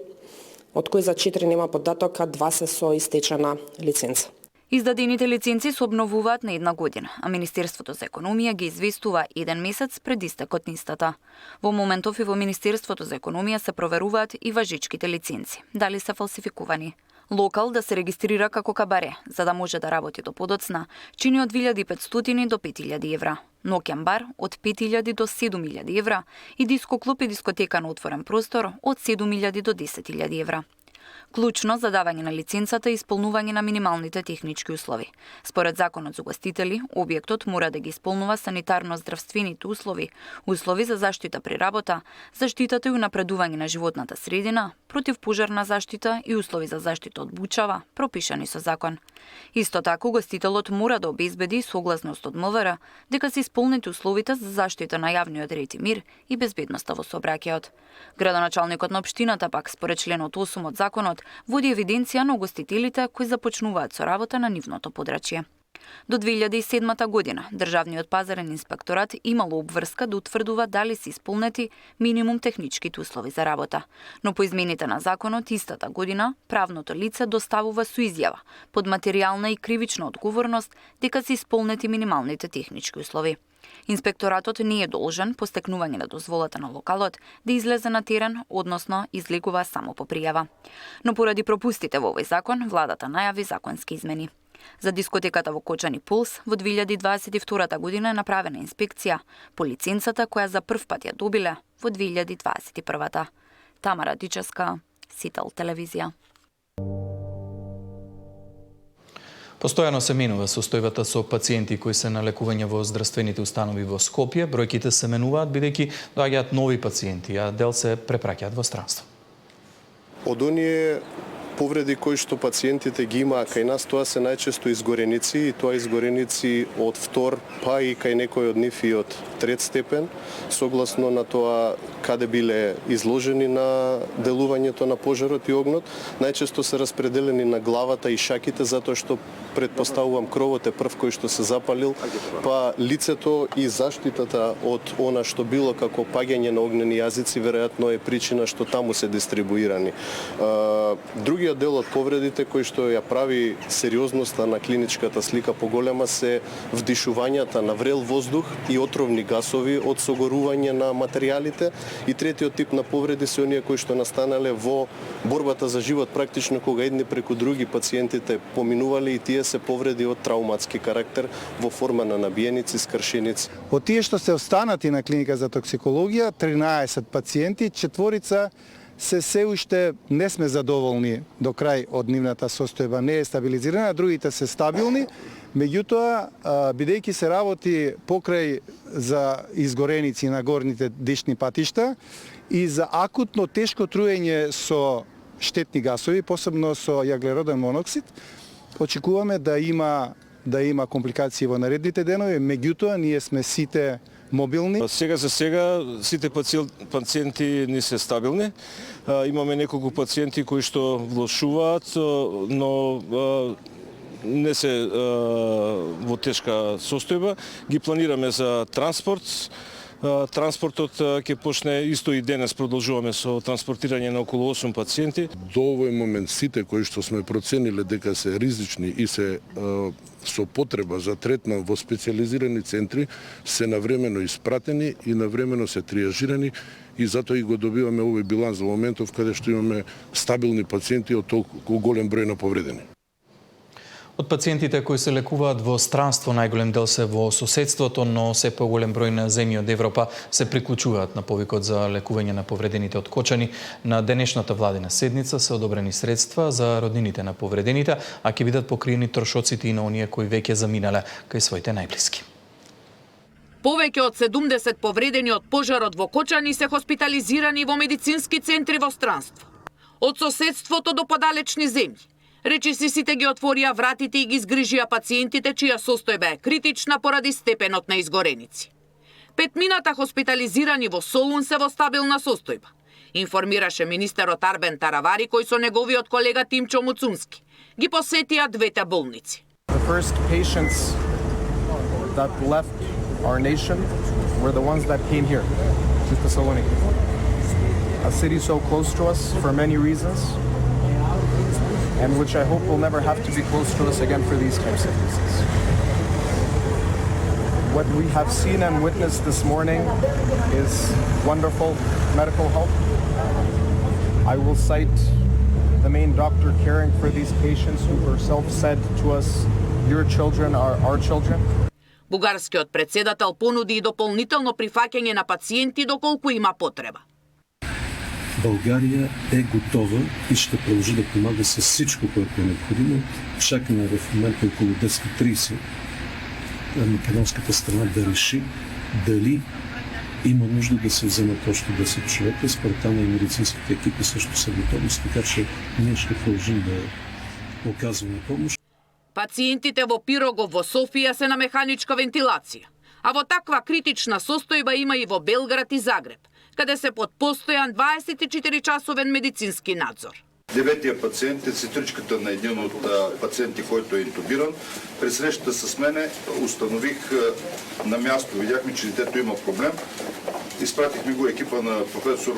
од кои за 4 нема податок, а 2 се со истечена лиценца.
Издадените лиценци се обновуваат на 1 година, а Министерството за економија ги известува 1 месец пред истекот на истата. Во моментов и во Министерството за економија се проверуваат и важичките лиценци, дали се фалсификувани. Локал да се регистрира како кабаре, за да може да работи до подоцна, чини од 2500 до 5000 евра. Ноќен бар од 5000 до 7000 евра и диско клуб и дискотека на отворен простор од 7000 до 10000 евра. Клучно за давање на лиценцата е исполнување на минималните технички услови. Според Законот за угостители, објектот мора да ги исполнува санитарно-здравствените услови, услови за заштита при работа, заштитата и унапредување на животната средина, противпожарна заштита и услови за заштита од бучава, пропишани со закон. Исто така, угостителот мора да обезбеди согласност од МВР дека се исполнети условите за заштита на јавниот ред и мир и безбедноста во сообраќајот. Градоначалникот на општината пак, според членот 8 од законот, води евиденција на угостителите кои започнуваат со работа на нивното подрачје. До 2007 година Државниот пазарен инспекторат имало обврска да утврдува дали се исполнети минимум техничките услови за работа. Но по измените на законот истата година правното лице доставува со изјава под материјална и кривична одговорност дека се исполнети минималните технички услови. Инспекторатот не е должен по стекнување на дозволата на локалот да излезе на терен, односно излегува само по пријава. Но поради пропустите во овој закон, владата најави законски измени. За дискотеката во Кочани Пулс во 2022 година е направена инспекција по лиценцата која за прв пат ја добиле во 2021. Тамара Дичевска, Сител телевизија.
Постојано се менува состојбата со пациенти кои се на лекување во здравствените установи во Скопје. Бројките се менуваат бидејќи доаѓаат нови пациенти, а дел се препраќаат во странство.
Од оние повреди кои што пациентите ги имаат кај нас, тоа се најчесто изгореници, и тоа изгореници од втор, па и кај некој од нив и од трет степен, согласно на тоа каде биле изложени на делувањето на пожарот и огнот. Најчесто се распределени на главата и шаките, затоа што предпоставувам кровот е прв кој што се запалил, па лицето и заштитата од она што било како паѓање на огнени јазици веројатно е причина што таму се дистрибуирани. Другиот дел од повредите кој што ја прави сериозноста на клиничката слика поголема се вдишувањата на врел воздух и отровни гасови од согорување на материјалите, и третиот тип на повреди се оние кои што настанале во борбата за живот, практично кога едни преку други пациентите поминувале, и тие се повреди од трауматски карактер во форма на набиеници, скршеници.
Од тие што се останати на клиника за токсикологија, 13 пациенти, 4 се уште не сме задоволни до крај од нивната состојба, не е стабилизирана, другите се стабилни. Меѓутоа, бидејќи се работи покрај за изгореници на горните дишни патишта и за акутно тешко труење со штетни гасови, посебно со јаглероден моноксид, очекуваме да има компликации во наредните денови, меѓутоа ние сме сите мобилни.
Сега за сега сите пациенти не се стабилни. Имаме неколку пациенти кои што влошуваат, но не се во тешка состојба. Ги планираме за транспорт. Транспортот ќе почне исто и денес, продолжуваме со транспортирање на околу 8 пациенти.
До овој момент сите кои што сме процениле дека се ризични и се со потреба за третман во специјализирани центри се навремено испратени и навремено се триажирани, и затоа и го добиваме овој биланс во моментов каде што имаме стабилни пациенти од толку голем број на повредени.
Од пациентите кои се лекуваат во странство, најголем дел се во соседството, но се поголем број на земји од Европа се приклучуваат на повикот за лекување на повредените од кочани. На денешната владина седница се одобрени средства за роднините на повредените, а ќе бидат покриени трошоците и на оние кои веќе заминале кај своите најблиски.
Повеќе од 70 повредени од пожарот во Кочани се хоспитализирани во медицински центри во странство. Од соседството до подалечни земји. Речисисите ги отворија вратите и ги згрижија пациентите чија состојба е критична поради степенот на изгореници. Петмината хоспитализирани во Солун се во стабилна состојба, информираше министерот Арбен Таравари, кој со неговиот колега Тимчо Муцунски ги посетија двете болници.
The first patients that left our nation were the ones that came here to Thessaloniki. A city so close to us for many reasons, and which I hope will never have to be close to us again for these types of reasons. What we have seen and witnessed this morning is wonderful medical help. I will cite the main doctor caring for these patients who herself said to us, "Your children are our children."
Бугарскиот председател понуди и дополнително прифаќање на пациенти доколку има потреба.
България е готова и ще продължи да помага с всичко, което е необходимо. Чакаме в момента около 10:30 македонската страна да реши дали има нужда да се вземат още 10 човека. Според и медицинските екипи също са готови, така че ние ще продължим да оказваме помощ.
Пациентите во Пирогов во Софија се на механичка вентилација, а во таква критична состојба има и во Белград и Загреб, каде се под постојан 24-часовен медицински надзор.
Деветия пациент е сестричката на един от пациенти, който е интубиран. При срещата с мене установих на място, видяхме, че детето има проблем. Изпратихме го екипа на професор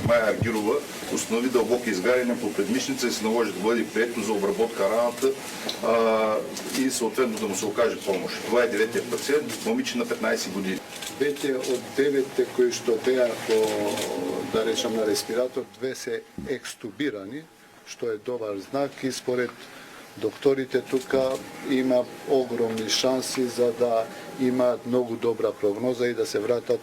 Майя Аргирова, установи дълбоки изгаряния по предмишница и се наложи да бъде прието за обработка раната и съответно да му се окаже помощ. Това е деветия пациент, момиче на 15 години.
Веќе од 9 кои што беа по, да речам, на респиратор, 2 се екстубирани, што е добар знак и според докторите тука има огромни шанси за да имаат многу добра прогноза и да се вратат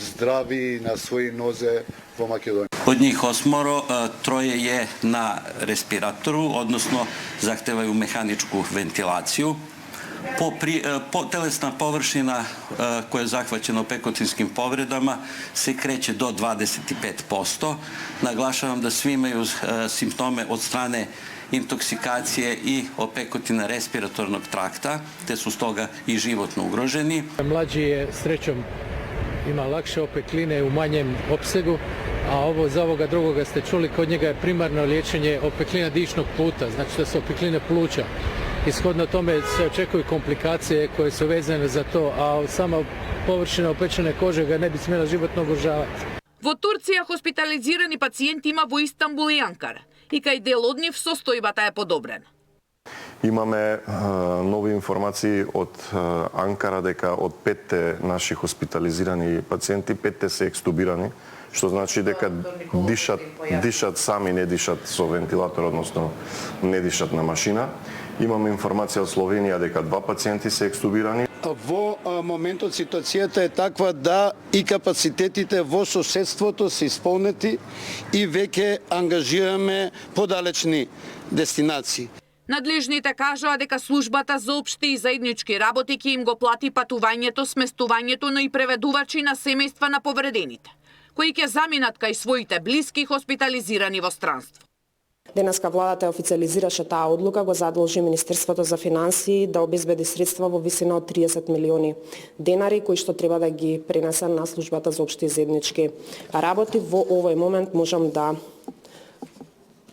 здрави на своји нозе во Македонија.
Од njih 8, 3 je na respiratoru, odnosno zahtevaju mehaničku ventilaciju. телесна површина која е захвачена опекотинским повредама се креće до 25%. Наглашавам да сви имају симптоме од стране интоксикација и опекотина респираторног тракта, те су стога и животно угрожени.
Млаđi je srećom ima lakše opekline u manjem opsegu, a ovo za ovoga drugoga ste čuli, kod njega je primarno liječenje opeklina dišnog puta, znači da su opekline pluća. Ishodno tome se očekuju komplikacije koje su vezane za to, a sama površina opečene kože ga ne bi smjela životno ugrožavati.
Во Турција хоспитализирани пациенти има во Истанбул и Анкара, и кај дел од нив состојбата е подобрена.
Имаме нови информации од Анкара дека од 5 наши хоспитализирани пациенти, 5 се екстубирани, што значи дека дишат сами, не дишат со вентилатор, односно не дишат на машина. Имаме информација од Словенија дека 2 пациенти се екстубирани.
Во моментот ситуацијата е таква да и капацитетите во соседството се исполнети и веќе ангажираме подалечни дестинации.
Надлежните кажаа дека службата за општи и заеднички работи ќе им го плати патувањето, сместувањето, но и преведувачи на семејства на повредените, кои ќе заминат кај своите блиски хоспитализирани во странство.
Денеска владата официализираше таа одлука, го задолжи Министерството за финансии да обезбеди средства во висина од 30 милиони денари, кои што треба да ги пренесе на службата за општи и заеднички работи. Во овој момент можам да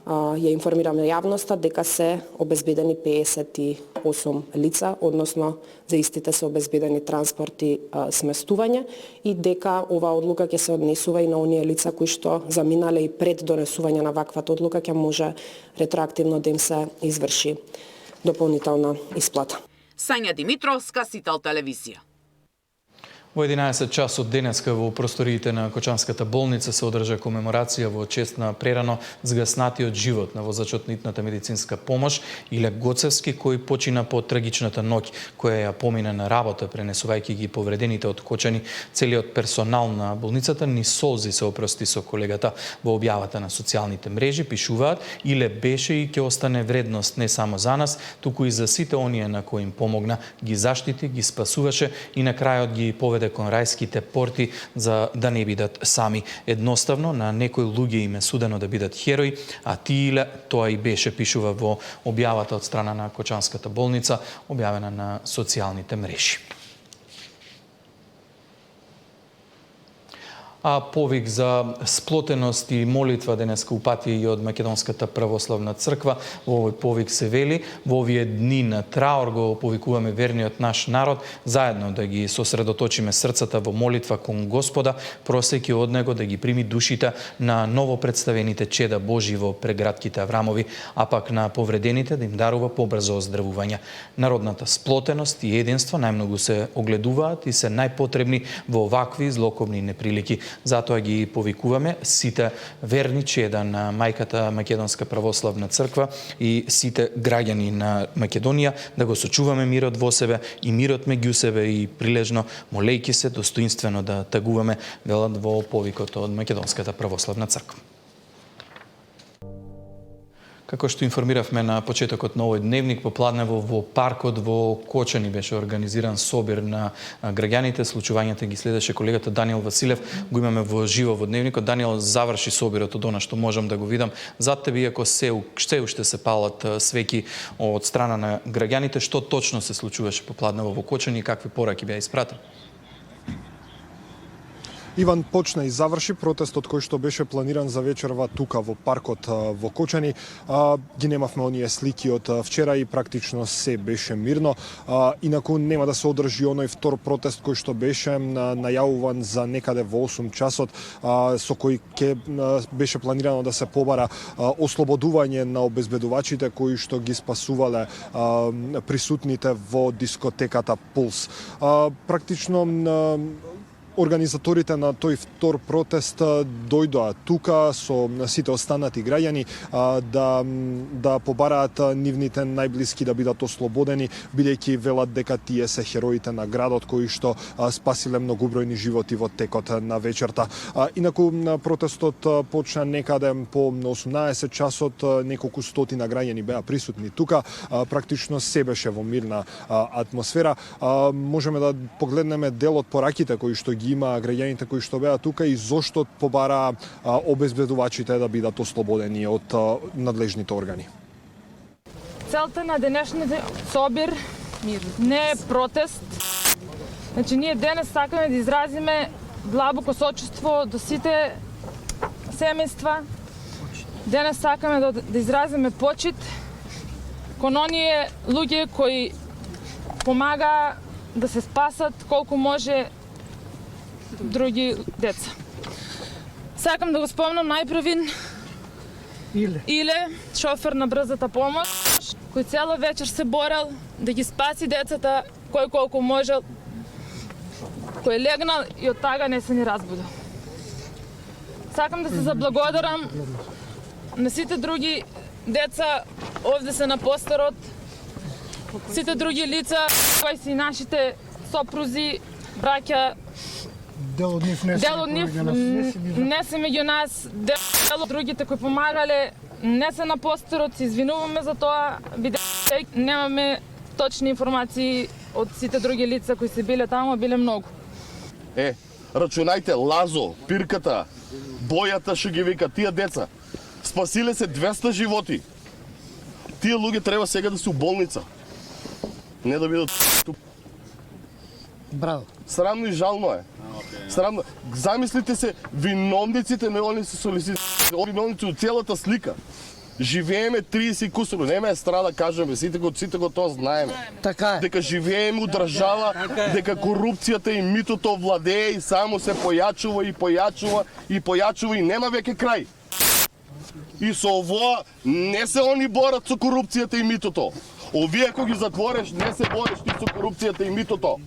ја информираме јавноста дека се обезбедени 58 лица, односно за истите се обезбедени транспорт и сместување, и дека оваа одлука ќе се однесува и на оние лица кои што заминале и пред донесување на ваквата одлука, ќе може ретроактивно да им се изврши дополнителна исплата.
Сања Димитровска, Сител телевизија.
Во 11 часот денеска во просториите на Кочанската болница се одржа комеморација во чест на прерано згаснатиот живот на возачот на итната медицинска помош Илек Гоцевски, кој почина по трагичната ноќ која ја помина на работа, пренесувајќи ги повредените од Кочани. Целиот персонал на болницата ни солзи се опрости со колегата. Во објавата на социјалните мрежи пишуваат: Иле беше и ќе остане вредност не само за нас, туку и за сите оние на кои им помогна, ги заштити, ги спасуваше и на крајот ги поведе кон рајските порти за да не бидат сами. Едноставно, на некои луѓе им е судено да бидат херои, а тие тоа и беше, пишува во објавата од страна на Кочанската болница, објавена на социјалните мрежи. А повик за сплотеност и молитва денеска упати и од Македонската православна црква. Во овој повик се вели: во овие дни на траор го повикуваме верниот наш народ заедно да ги сосредоточиме срцата во молитва кон Господа, просејќи од него да ги прими душите на ново представените чеда Божи во прегратките Аврамови, а пак на повредените да им дарува побрзо оздравување. Народната сплотеност и единство најмногу се огледуваат и се најпотребни во овакви злокобни неприлики. Затоа ги повикуваме сите верни чеда на мајката Македонска православна црква и сите граѓани на Македонија да го сочуваме мирот во себе и мирот меѓу себе и прилежно молејќи се достоинствено да тагуваме, велат во повикот од Македонската православна црква. Како што информиравме на почетокот на овој дневник, попладнево во паркот во Кочани беше организиран собир на граѓаните. Случувањата ги следеше колегата Даниел Василев. Го имаме во живо во дневникот. Даниел, заврши собирот од она што можам да го видам зад тебе, иако се уште се палат свеќи од страна на граѓаните. Што точно се случуваше попладнево во Кочани и какви пораки беа испратени?
Иван, почна и заврши протестот кој што беше планиран за вечерва тука во паркот во Кочани. Ги немавме оние слики од вчера и практично се беше мирно. Инаку нема да се одржи оној втор протест кој што беше најавуван за некаде во 8 часот, со кој ќе беше планирано да се побара ослободување на обезбедувачите кои што ги спасувале присутните во дискотеката Пулс. Практично Организаторите на тој втор протест дојдоа тука со сите останати граѓани да побараат нивните најблиски да бидат ослободени, бидејќи велат дека тие се хероите на градот кои што спасиле многобројни животи во текот на вечерта. Инаку протестот почна некаде по 18 часот, неколку стотина граѓани беа присутни тука, практично се беше во мирна атмосфера. Можеме да погледнеме дел од пораките кои што ги има граѓаните кои што беа тука и зошто побара обезбедувачите да бидат ослободени од надлежните органи.
Целта на денешниот собир не е протест. Значи, ние денес сакаме да изразиме длабоко сочувство до сите семејства. Денес сакаме да изразиме почит кон оние луѓе кои помага да се спасат колку може други деца. Сакам да го спомнам најпрвин Иле, шофер на брзата помош, кој цела вечер се борел да ги спаси децата кој колку можел, кој легнал и од тага не се ни разбудил. Сакам да се заблагодарам на сите други деца овде се на постерот, сите други лица кои си нашите сопрузи, браќа,
Дел од нив не
се меѓу нас, дел од другите кои помагале не се на постерот, се извинуваме за тоа, бидејќи немаме точни информации од сите други лица кои се биле таму, биле многу.
Рачунајте, Лазо, Пирката, Бојата што ги вика, тие деца, спасиле се 200 животи. Тие луѓе треба сега да се у болница. Не да бидат
Браво.
Срамно и жално е. Срамно. Замислите се, виновниците не они се солисти, виновници од целата слика. Живееме 30 кусуро, нема е страда, кажеме, сите го тоа знаеме.
Така е.
Дека живееме у држава, дека корупцијата и митото владее и само се појачува и нема веќе крај. И со ово не се они борат со корупцијата и митото. Овие ако ги затвориш, не се бориш ти со корупцијата и митото.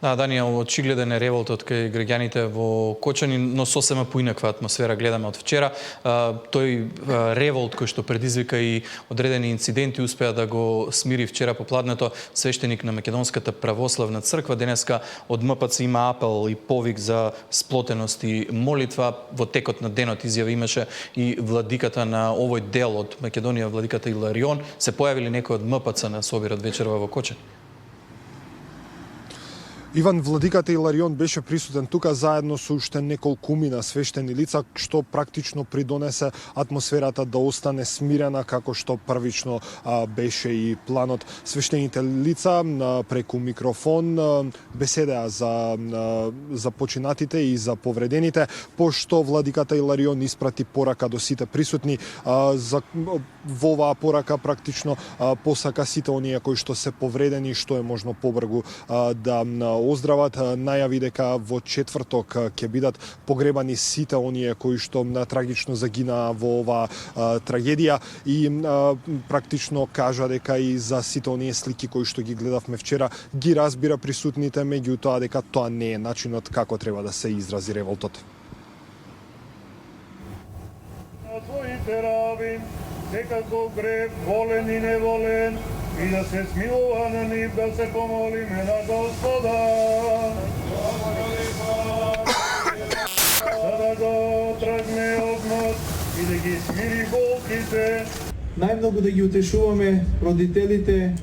Да, Даниел, очигледен е револтот кај граѓаните во Кочани, но сосема поинаква атмосфера гледаме од вчера. Тој револт кој што предизвика и одредени инциденти успеа да го смири вчера попладнето свештеник на Македонската православна црква. Денеска од МПЦ има апел и повик за сплотеност и молитва. Во текот на денот изјава имаше и владиката на овој дел од Македонија, владиката Иларион. Се појавили некои од МПЦ на собирот вечерва во Кочани?
Иван, владиката Иларион беше присутен тука заедно со уште неколкумина свештени лица, што практично придонесе атмосферата да остане смирена како што првично беше и планот. Свештените лица преку микрофон беседеа за починатите и за повредените, пошто владиката Иларион испрати порака до сите присутни. Во оваа порака практично посака сите оние кои што се повредени, што е можно побрзо да оздрават. Најави дека во четврток ќе бидат погребани сите оние кои што трагично загинаа во оваа трагедија и практично кажа дека и за сите оние слики кои што ги гледавме вчера ги разбира присутните, меѓутоа дека тоа не е начинот како треба да се изрази револтот.
Некако греб, волен и неволен, и да се смилува на нив, да се помолиме на Господа. Да го тргне огнот и да ги смири болките.
Најмногу да ги утешуваме родителите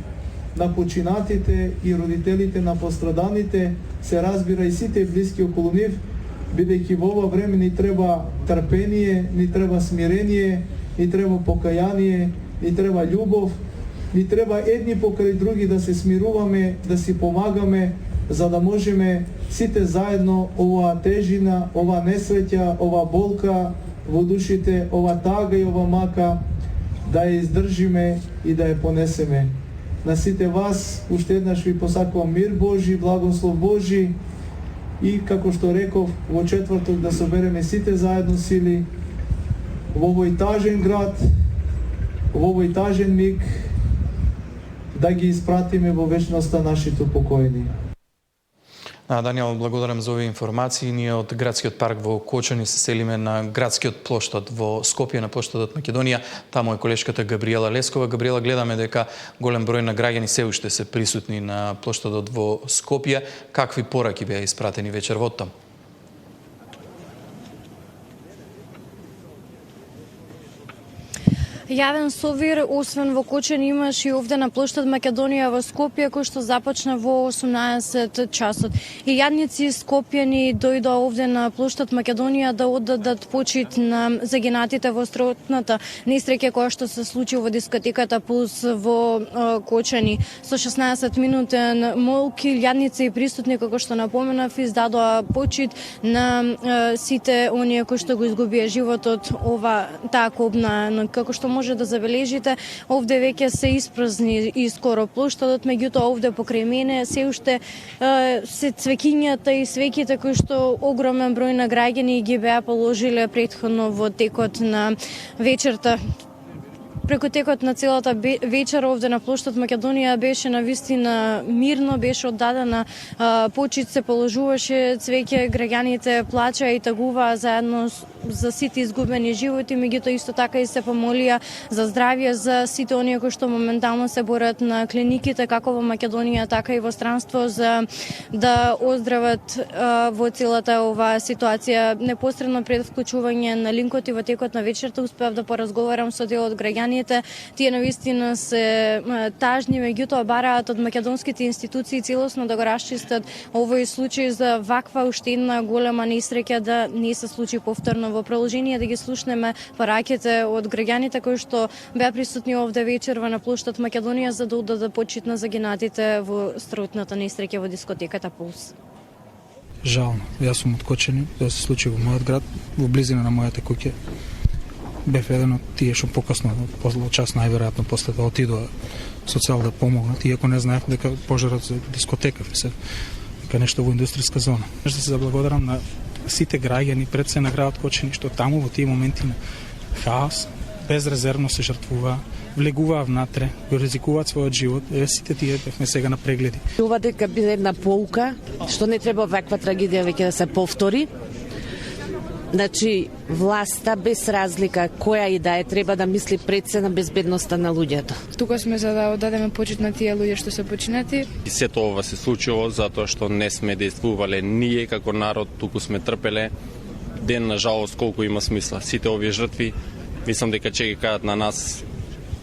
на починатите и родителите на постраданите, се разбира и сите блиски околу нив, бидејќи во ова време ни треба трпение, ни треба смирение, ни треба покаяние, ни треба љубов, ни треба едни покрај други да се смируваме, да си помагаме, за да можеме сите заедно оваа тежина, оваа несреќа, оваа болка во душите, ова тага и ова мака, да ја издржиме и да ја понесеме. На сите вас, уште еднаш ви посакувам мир Божи, благослов Божи и, како што реков, во четврток да собереме сите заедно сили во овој тажен град, во овој тажен миг, да ги испратиме во вечноста нашите покојни.
Даниел, благодарам за овие информации. Ние од градскиот парк во Кочани се селиме на градскиот плоштад во Скопје, на плоштадот Македонија. Таму е колешката Габриела Лескова. Габриела, гледаме дека голем број на граѓани се уште се присутни на плоштадот во Скопје. Какви пораки беа испратени вечер во таму?
Јавен собир, освен во Кочани, имаш и овде на плоштад Македонија во Скопје, кој што започна во 18 часот. И јадници скопјани дојдоа овде на плоштад Македонија да оддадат почит на загинатите во страшната несреќа која што се случи во дискотеката Пулс во Кочани. Со 16-минутен молк, јадници и присутни, како што напоменав, издадоа почит на сите оние кои што го изгубија животот таа кобна, како што може да забележите, овде веќе се испразни и скоро плоштадот, меѓутоа овде покрај мене се уште се цвеќињата и свеќите кои што огромен број на граѓани ги беа положиле претходно во текот на вечерта. Преку текот на целата вечер овде на плоштад Македонија беше навистина мирно, беше оддадена почит, се положуваше цвеќе, граѓаните плачаа и тагуваа заедно за сите изгубени животи, меѓутоа исто така и се помолија за здравје за сите оние кои што моментално се борат на клиниките, како во Македонија, така и во странство, за да оздрават во целата оваа ситуација. Непосредно пред вклучување на линкот и во текот на вечерта успеав да поразговарам со дел од граѓаните. Тие навистина се тажни, меѓутоа бараат од македонските институции целосно да го расчистат овој случај за ваква уште една голема несреќа да не се случи повторно. Во продолжение да ги слушнеме параќите од граѓаните кои што беа присутни овде вечерва на плоштад Македонија за да оддадат почит на загинатите во страшната несреќа во дискотеката Пулс.
Жално. Јас сум од Кочани, тоа се случи во мојот град, во близина на мојата куќа. Бев еден од тие што покасно, после час најверојатно после да отидоа со цел да помогнат, иако не знаев дека пожарот за дискотека се дека нешто во индустријска зона. Нешто се заблагодарам на сите граѓани пред се на градот Кочани што таму во тие моменти на хаос безрезервно се жртвуваа, влегуваа внатре, го ризикуваат својот живот. Сите тие бевме сега на прегледи.
Ова дека биде една поука што не треба ваква трагедија веќе да се повтори. Значи, власта без разлика која и да е треба да мисли пред се на безбедноста на луѓето.
Тука сме за да оддадеме почит на тие луѓе што се починати.
И сето ова се случило затоа што не сме действувале ние како народ, туку сме трпеле. Ден на жалост колку има смисла. Сите овие жртви, мислам дека ќе ги кажат на нас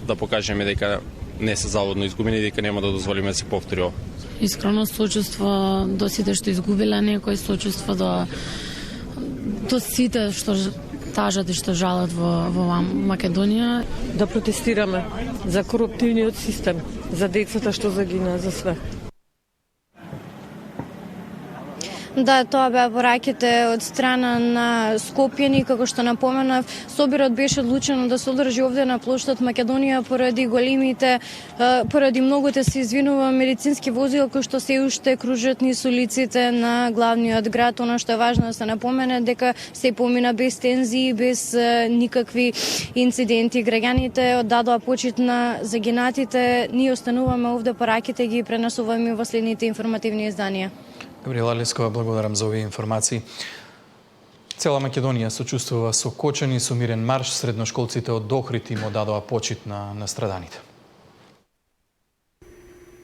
да покажеме дека не се заводно изгубени, дека нема да дозволиме да се повтори ова.
Искрено сочувство до сите што изгубиле, некој сочувство до сите што тажат и што жалат во Македонија.
Да протестираме за коруптивниот систем, за децата што загина, за све.
Да, тоа беа пораките од страна на скопјани, како што напоменав, собирот беше одлучено да се одржи овде на плоштад Македонија поради поради многуте се извинува медицински возила кои што се уште кружат низ улиците на главниот град. Она што е важно да се напомене дека се помина без тензии, без никакви инциденти. Граѓаните оддадоа почит на загинатите. Ние остануваме овде, пораките ги пренесуваме во следните информативни изданија.
Габриела Лескова, благодарам за овие информации. Цела Македонија сочувствува со Кочани, со мирен марш. Средношколците од Охрид им одадоа почит на страданите.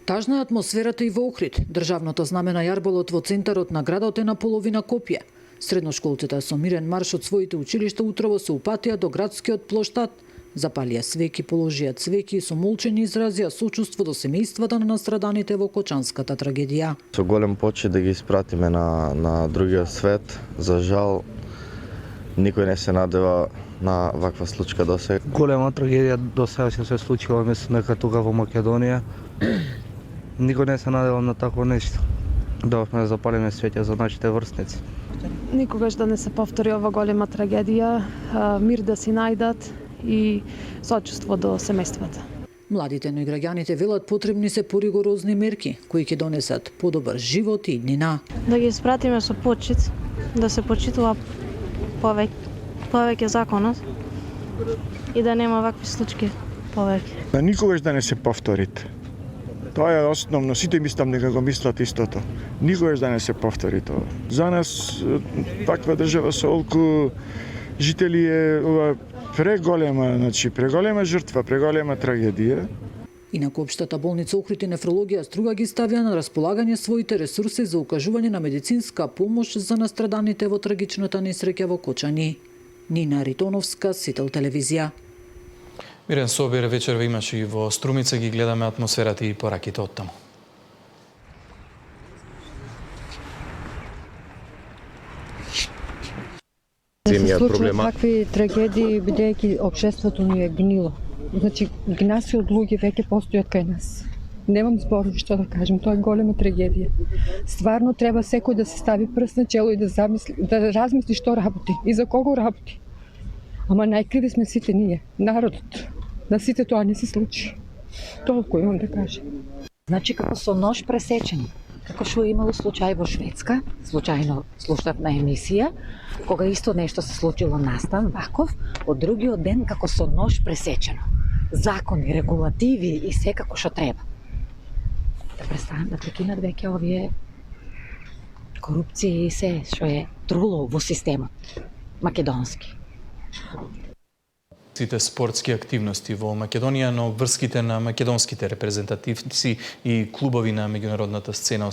Тажна е атмосферата и во Охрид. Државното знаме на јарболот во центарот на градот е на половина копје. Средношколците со мирен марш од своите училишта утрово се упатија до градскиот плоштад. Запалија свеќи, положија цвеќи и со молчени изразија сочувство до семејствата на настраданите во Кочанската трагедија.
Со голем почит да ги испратиме на другиот свет. За жал, никој не се надева на ваква случка до сега.
Голема трагедија до сега се случила, мислам дека тука во Македонија. Никој не се надева на такво нешто. Дојавме да запалиме свеќа за нашите врсници.
Никогаш да не се повтори ова голема трагедија, мир да си најдат и сочувство до семејствата.
Младите, но и граѓаните велат потребни се поригорозни мерки кои ќе донесат подобар живот и иднина.
Да ги испратиме со почит, да се почитува повеќе законот и да нема вакви случаи повеќе.
Да никогаш да не се повторите.
Тоа е основно, сите мислам дека го мислат истото. Никогаш да не се повтори тоа. За нас таква држава со олку жители е преголема, значи преголема жртва, преголема трагедија.
Инаку Општата болница Охрид и нефрологија Струга ги ставија на располагање своите ресурси за укажување на медицинска помош за настраданите во трагичната несреќа во Кочани. Нина Ритоновска, Сител телевизија.
Мирен собир вечерва имаше и во Струмица, ги гледаме атмосферата и пораките од таму.
Не се случуваат такви трагедии, бидејќи општеството ни е гнило. Значи, гнаси од луѓе веќе постојат кај нас. Немам зборови што да кажем, тоа е голема трагедија. Стварно треба секој да се стави прст на чело и да размисли што работи и за кого работи. Ама најкриви сме сите ние, народот. На сите тоа не се случи. Толку имам да кажем.
Значи како со нож пресечен. Како што имало случај во Шведска, случајно слушнав на емисија, кога исто нешто се случило настан ваков, од другиот ден како со нож пресечено. Закони, регулативи и секако што треба. Да престанам да прекинат веќе овие корупција и се што е труло во системот македонски.
Сите спортски активности во Македонија, но врските на македонските репрезентативци и клубови на меѓународната сцена